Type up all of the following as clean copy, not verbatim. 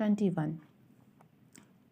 21।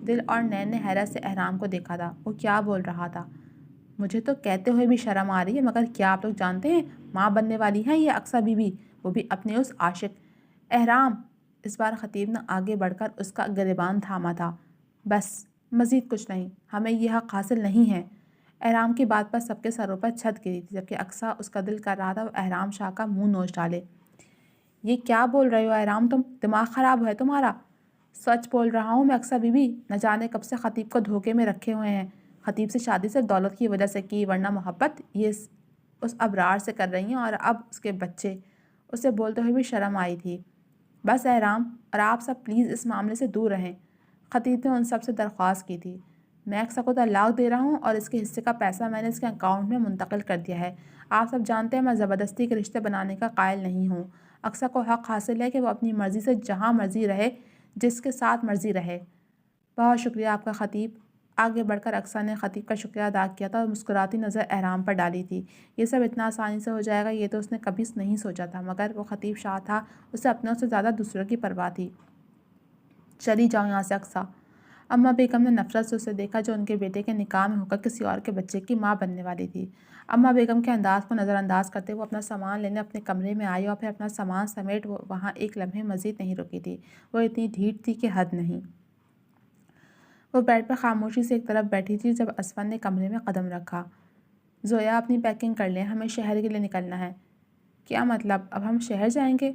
دل اور نین نے حیرت سے احرام کو دیکھا تھا۔ وہ کیا بول رہا تھا؟ مجھے تو کہتے ہوئے بھی شرم آ رہی ہے، مگر کیا آپ لوگ جانتے ہیں ماں بننے والی ہیں یہ اقصیٰ بی بی، وہ بھی اپنے اس عاشق احرام۔ اس بار خطیب نے آگے بڑھ کر اس کا گریبان تھاما تھا۔ بس، مزید کچھ نہیں، ہمیں یہ حق حاصل نہیں ہے۔ احرام کی بات پر سب کے سروں پر چھت گری تھی، جبکہ اقصیٰ اس کا دل کر رہا تھا وہ احرام شاہ کا منہ نوچ ڈالے۔ یہ کیا بول رہے ہو احرام، تم دماغ خراب ہے تمہارا؟ سچ بول رہا ہوں میں اقصیٰ بی بی، نہ جانے کب سے خطیب کو دھوکے میں رکھے ہوئے ہیں۔ خطیب سے شادی صرف دولت کی وجہ سے کی، ورنہ محبت یہ اس ابرار سے کر رہی ہیں، اور اب اس کے بچے۔ اسے بولتے ہوئے بھی شرم آئی تھی۔ بس احرام، اور آپ سب پلیز اس معاملے سے دور رہیں۔ خطیب نے ان سب سے درخواست کی تھی۔ میں اقصیٰ کو طلاق دے رہا ہوں اور اس کے حصے کا پیسہ میں نے اس کے اکاؤنٹ میں منتقل کر دیا ہے۔ آپ سب جانتے ہیں میں زبردستی کے رشتے بنانے کا قائل نہیں ہوں۔ اقصیٰ کو حق حاصل ہے کہ وہ اپنی مرضی سے جہاں مرضی رہے، جس کے ساتھ مرضی رہے۔ بہت شکریہ آپ کا خطیب۔ آگے بڑھ کر اقصیٰ نے خطیب کا شکریہ ادا کیا تھا اور مسکراتی نظر احرام پر ڈالی تھی۔ یہ سب اتنا آسانی سے ہو جائے گا یہ تو اس نے کبھی نہیں سوچا تھا، مگر وہ خطیب شاہ تھا، اسے اپنوں سے زیادہ دوسروں کی پرواہ تھی۔ چلی جاؤ یہاں سے اقصیٰ۔ اماں بیگم نے نفرت سے اسے دیکھا، جو ان کے بیٹے کے نکاح میں ہو کر کسی اور کے بچے کی ماں بننے والی تھی۔ اماں بیگم کے انداز کو نظر انداز کرتے وہ اپنا سامان لینے اپنے کمرے میں آئی، اور پھر اپنا سامان سمیٹ وہ وہاں ایک لمحے مزید نہیں رکی تھی۔ وہ اتنی ڈھیٹ تھی کہ حد نہیں۔ وہ بیڈ پر خاموشی سے ایک طرف بیٹھی تھی جب اسفند نے کمرے میں قدم رکھا۔ زویا، اپنی پیکنگ کر لیں، ہمیں شہر کے لیے نکلنا ہے۔ کیا مطلب، اب ہم شہر جائیں گے؟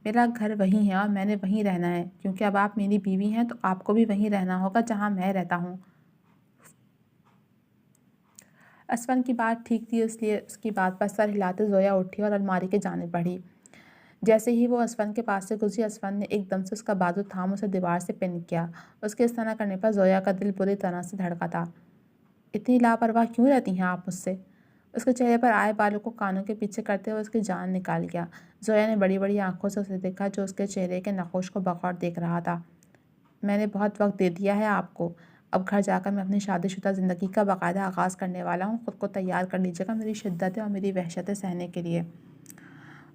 میرا گھر وہیں ہے اور میں نے وہیں رہنا ہے، کیونکہ اب آپ میری بیوی ہیں تو آپ کو بھی وہیں رہنا ہوگا جہاں میں رہتا ہوں۔ اسفند کی بات ٹھیک تھی، اس لیے اس کی بات پر سر ہلاتے زویا اٹھی اور الماری کے جانب بڑھی۔ جیسے ہی وہ اسفند کے پاس سے گزری، اسفند نے ایک دم سے اس کا بازو تھام اسے دیوار سے پن کیا۔ اس کے اس طرح کرنے پر زویا کا دل بری طرح سے دھڑکا تھا۔ اتنی لاپرواہ کیوں رہتی ہیں آپ مجھ سے؟ اس کے چہرے پر آئے بالوں کو کانوں کے پیچھے کرتے ہوئے اس کی جان نکال گیا۔ زویا نے بڑی بڑی آنکھوں سے اسے دیکھا، جو اس کے چہرے کے نقوش کو بغور دیکھ رہا تھا۔ میں نے بہت وقت دے دیا ہے آپ کو، اب گھر جا کر میں اپنی شادی شدہ زندگی کا باقاعدہ آغاز کرنے والا ہوں۔ خود کو تیار کر لیجیے گا میری شدتیں اور میری وحشتیں سہنے کے لیے۔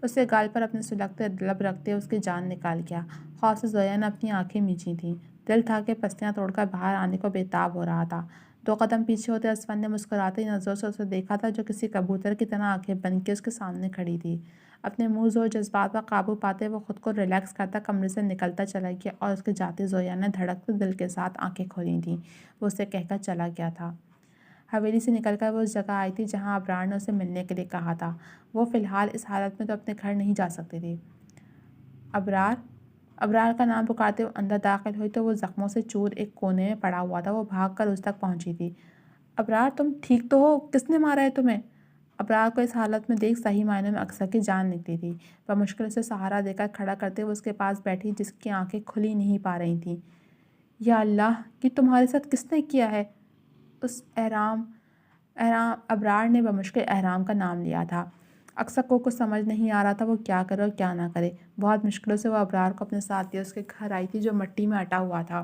اس کے گال پر اپنے سلگتے لب رکھتے اس کی جان نکال گیا۔ خوف سے زویا نے اپنی آنکھیں میچی تھیں۔ دل تھا کہ پستیاں توڑ کر باہر آنے کو بےتاب ہو رہا تھا۔ 2 قدم پیچھے ہوتے اسفند نے مسکراتی نظروں سے اسے دیکھا تھا، جو کسی کبوتر کی طرح آنکھیں بند کے اس کے سامنے کھڑی تھی۔ اپنے منہ زور جذبات پر قابو پاتے وہ خود کو ریلیکس کرتا کمرے سے نکلتا چلا گیا، اور اس کے جاتے زویا نے دھڑکتے دل کے ساتھ آنکھیں کھولی تھیں۔ وہ اسے کہہ کر چلا گیا تھا۔ حویلی سے نکل کر وہ اس جگہ آئی تھی جہاں ابرار نے اسے ملنے کے لیے کہا تھا۔ وہ فی الحال اس حالت میں تو اپنے گھر نہیں جا سکتی تھی۔ ابرار کا نام پکارتے وہ اندر داخل ہوئی تو وہ زخموں سے چور ایک کونے میں پڑا ہوا تھا۔ وہ بھاگ کر اس تک پہنچی تھی۔ ابرار، تم ٹھیک تو ہو؟ کس نے مارا ہے تمہیں؟ ابرار کو اس حالت میں دیکھ صحیح معنوں میں اقصیٰ کی جان نکلی تھی۔ وہ مشکل سے سہارا دے کر کھڑا کرتے ہوئے اس کے پاس بیٹھی، جس کی آنکھیں کھلی نہیں پا رہی تھیں۔ یا اللہ، یہ تمہارے ساتھ کس نے کیا ہے؟ اس ابرار نے بمشکل احرام کا نام لیا تھا۔ اقصیٰ کو کچھ سمجھ نہیں آ رہا تھا وہ کیا کرے اور کیا نہ کرے۔ بہت مشکلوں سے وہ ابرار کو اپنے ساتھ لے اس کے گھر آئی تھی، جو مٹی میں اٹا ہوا تھا۔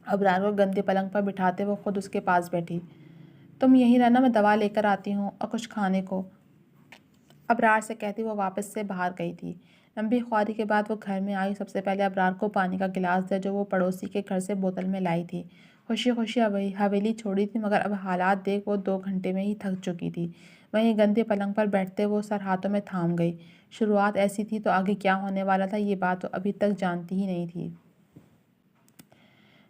ابرار کو گندے پلنگ پر بٹھاتے وہ خود اس کے پاس بیٹھی۔ تم یہیں رہنا، میں دوا لے کر آتی ہوں اور کچھ کھانے کو، ابرار سے کہتی وہ واپس سے باہر گئی تھی۔ لمبی خواری کے بعد وہ گھر میں آئی۔ سب سے پہلے ابرار کو پانی کا گلاس دیا، جو وہ پڑوسی کے گھر سے بوتل میں لائی تھی۔ خوشی خوشی حویلی چھوڑی تھی، مگر اب حالات دیکھ وہ 2 گھنٹے میں ہی تھک چکی تھی۔ وہیں گندے پلنگ پر بیٹھتے وہ سر ہاتھوں میں تھام گئی۔ شروعات ایسی تھی تو آگے کیا ہونے والا تھا، یہ بات وہ ابھی تک جانتی ہی نہیں تھی۔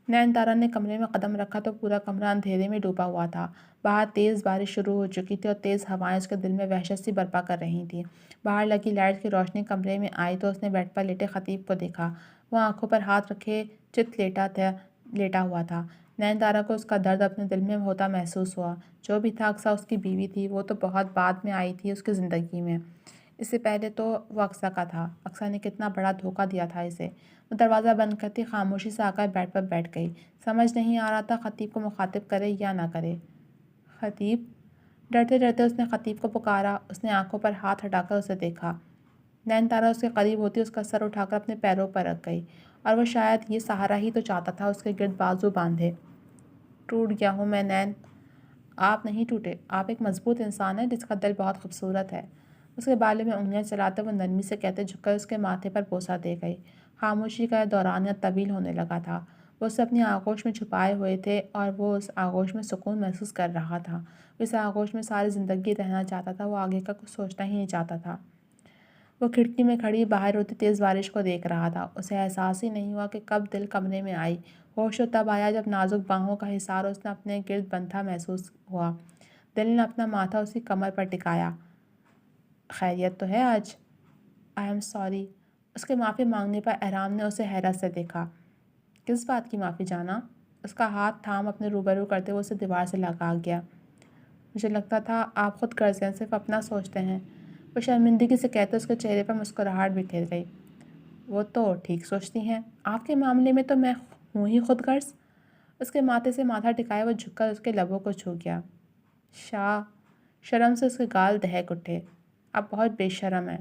نین تارا نے کمرے میں قدم رکھا تو پورا کمرہ اندھیرے میں ڈوبا ہوا تھا۔ باہر تیز بارش شروع ہو چکی تھی اور تیز ہوائیں اس کے دل میں وحشت سی برپا کر رہی تھیں۔ باہر لگی لائٹ کی روشنی کمرے میں آئی تو اس نے بیڈ پر لیٹے خطیب کو دیکھا۔ وہ آنکھوں پر ہاتھ رکھے چت لیٹا ہوا تھا۔ نین تارا کو اس کا درد اپنے دل میں ہوتا محسوس ہوا۔ جو بھی تھا، اقصیٰ اس کی بیوی تھی، وہ تو بہت بعد میں آئی تھی اس کی زندگی میں۔ اس سے پہلے تو وہ اقصیٰ کا تھا۔ اقصیٰ نے کتنا بڑا دھوکہ دیا تھا اسے۔ وہ دروازہ بند کرتی خاموشی سے آ کر بیڈ پر بیٹھ گئی۔ سمجھ نہیں آ رہا تھا خطیب کو مخاطب کرے یا نہ کرے۔ خطیب! ڈرتے ڈرتے اس نے خطیب کو پکارا۔ اس نے آنکھوں پر ہاتھ ہٹا کر اسے دیکھا۔ نین تارا اس کے قریب ہوتی اس کا سر اٹھا کر اپنے پیروں پر رکھ گئی، اور وہ شاید یہ سہارا ہی تو چاہتا تھا، اس کے گرد بازو باندھے۔ ٹوٹ گیا ہوں میں نین۔ آپ نہیں ٹوٹے، آپ ایک مضبوط انسان ہیں جس کا دل بہت خوبصورت ہے۔ اس کے بالوں میں انگلیاں چلاتے وہ نرمی سے کہتے جھک کر اس کے ماتھے پر بوسہ دے گئی۔ خاموشی کا یہ دورانیہ طویل ہونے لگا تھا۔ وہ اسے اپنی آغوش میں چھپائے ہوئے تھے اور وہ اس آغوش میں سکون محسوس کر رہا تھا۔ وہ اس آغوش میں ساری زندگی رہنا چاہتا تھا، وہ آگے کا کچھ سوچنا ہی نہیں چاہتا تھا۔ وہ کھڑکی میں کھڑی باہر ہوتی تیز بارش کو دیکھ رہا تھا۔ اسے احساس ہی نہیں ہوا کہ کب دل کمرے میں آئی۔ ہوش تب آیا جب نازک باہوں کا حصار اس نے اپنے گرد بندھا محسوس ہوا۔ دل نے اپنا ماتھا اسی کمر پر ٹکایا۔ خیریت تو ہے آج؟ I am sorry. اس کے معافی مانگنے پر احرام نے اسے حیرت سے دیکھا۔ کس بات کی معافی جانا؟ اس کا ہاتھ تھام اپنے روبرو کرتے ہوئے اسے دیوار سے لگا گیا۔ مجھے لگتا تھا آپ خود غرض ہیں، صرف اپنا سوچتے ہیں۔ وہ شرمندگی سے کہتے اس کے چہرے پر مسکراہٹ بکھر گئی۔ وہ تو ٹھیک سوچتی ہیں، آپ کے معاملے میں تو میں ہوں ہی خود غرض۔ اس کے ماتھے سے ماتھا ٹکائے وہ جھک کر اس کے لبوں کو چھو گیا۔ شرم سے اس کے گال دہک اٹھے۔ آپ بہت بے شرم ہیں۔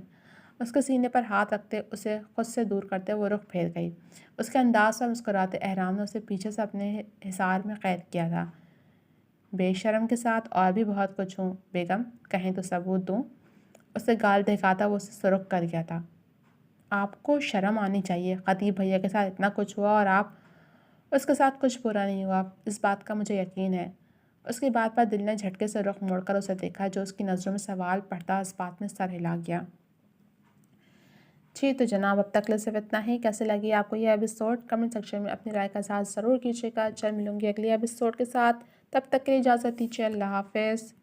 اس کے سینے پر ہاتھ رکھتے اسے خود سے دور کرتے وہ رخ پھیر گئی۔ اس کے انداز پر مسکراتے احرام نے اسے پیچھے سے اپنے حصار میں قید کیا تھا۔ بے شرم کے ساتھ اور بھی بہت کچھ ہوں بیگم، کہیں تو ثبوت دوں۔ اسے گال دہکاتا وہ اسے سرخ کر گیا تھا۔ آپ کو شرم آنی چاہیے، خطیب بھیا کے ساتھ اتنا کچھ ہوا اور آپ… اس کے ساتھ کچھ برا نہیں ہوا، اس بات کا مجھے یقین ہے۔ اس کی بات پر دل نے جھٹکے سے رخ موڑ کر اسے دیکھا، جو اس کی نظروں میں سوال پڑھتا اس بات میں سر ہلا گیا۔ جی تو جناب، اب تک صرف اتنا ہی۔ کیسے لگی آپ کو یہ ایپیسوڈ؟ کمنٹ سیکشن میں اپنی رائے کا اظہار ضرور کیجیے گا۔ چل ملوں گی اگلی ایپیسوڈ کے ساتھ، تب تک کے لیے اجازت دیجیے۔ اللہ حافظ۔